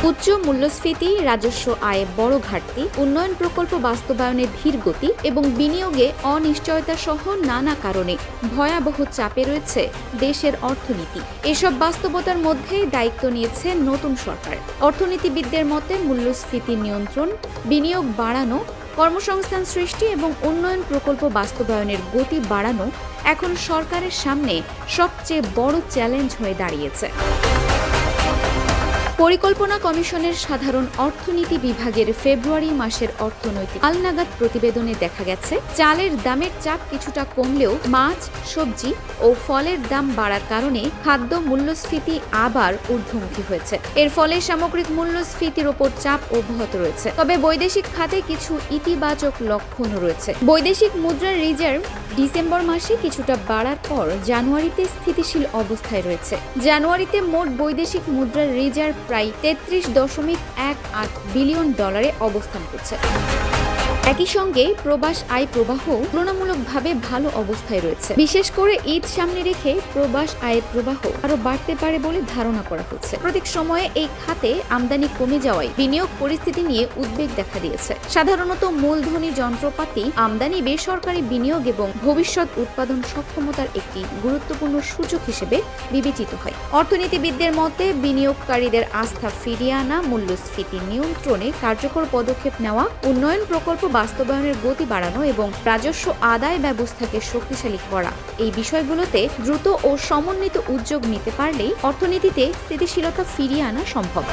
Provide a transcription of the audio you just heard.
উচ্চ মূল্যস্ফীতি, রাজস্ব আয়ে বড় ঘাটতি, উন্নয়ন প্রকল্প বাস্তবায়নে ধীর গতি এবং বিনিয়োগে অনিশ্চয়তা সহ নানা কারণে ভয়াবহ চাপে রয়েছে দেশের অর্থনীতি। এসব বাস্তবতার মধ্যে দায়িত্ব নিয়েছে নতুন সরকার। অর্থনীতিবিদদের মতে মূল্যস্ফীতি নিয়ন্ত্রণ, বিনিয়োগ বাড়ানো, কর্মসংস্থান সৃষ্টি এবং উন্নয়ন প্রকল্প বাস্তবায়নের গতি বাড়ানো এখন সরকারের সামনে সবচেয়ে বড় চ্যালেঞ্জ হয়ে দাঁড়িয়েছে। পরিকল্পনা কমিশনের সাধারণ অর্থনীতি বিভাগের ফেব্রুয়ারি মাসের অর্থনৈতিক হালনাগাদ প্রতিবেদনে দেখা গেছে, চালের দামের চাপ কিছুটা কমলেও মাছ, সবজি ও ফলের দাম বাড়ার কারণে খাদ্য মূল্যস্ফীতি আবার ঊর্ধ্বমুখী হয়েছে। এর ফলে সামগ্রিক মূল্যস্ফীতির ওপর চাপ অব্যাহত রয়েছে। তবে বৈদেশিক খাতে কিছু ইতিবাচক লক্ষণও রয়েছে। বৈদেশিক মুদ্রার রিজার্ভ ডিসেম্বর মাসে কিছুটা বাড়ার পর জানুয়ারিতে স্থিতিশীল অবস্থায় রয়েছে। জানুয়ারিতে মোট বৈদেশিক মুদ্রার রিজার্ভ প্রায় 33.18 বিলিয়ন ডলারে অবস্থান করছে। একই সঙ্গে প্রবাস আয় প্রবাহ তুলনামূলকভাবে ভালো অবস্থায় রয়েছে। বিশেষ করে ঈদ সামনে রেখে প্রবাস আয়ের প্রবাহ আরো বাড়তে পারে বলে ধারণা করা হচ্ছে। প্রত্যেক সময়ে এই খাতে আমদানি কমে যাওয়ায় বিনিয়োগ পরিস্থিতি নিয়ে উদ্বেগ দেখা দিয়েছে। সাধারণত মূলধনী যন্ত্রপাতি আমদানি বেসরকারি বিনিয়োগ এবং ভবিষ্যৎ উৎপাদন সক্ষমতার একটি গুরুত্বপূর্ণ সূচক হিসেবে বিবেচিত হয়। অর্থনীতিবিদদের মতে বিনিয়োগকারীদের আস্থা ফিরিয়ে আনা, মূল্যস্ফীতি নিয়ন্ত্রণে কার্যকর পদক্ষেপ নেওয়া, উন্নয়ন প্রকল্প বাস্তবায়নের গতি বাড়ানো এবং রাজস্ব আদায় ব্যবস্থাকে শক্তিশালী করা, এই বিষয়গুলোতে দ্রুত ও সমন্বিত উদ্যোগ নিতে পারলেই অর্থনীতিতে স্থিতিশীলতা ফিরিয়ে আনা সম্ভব।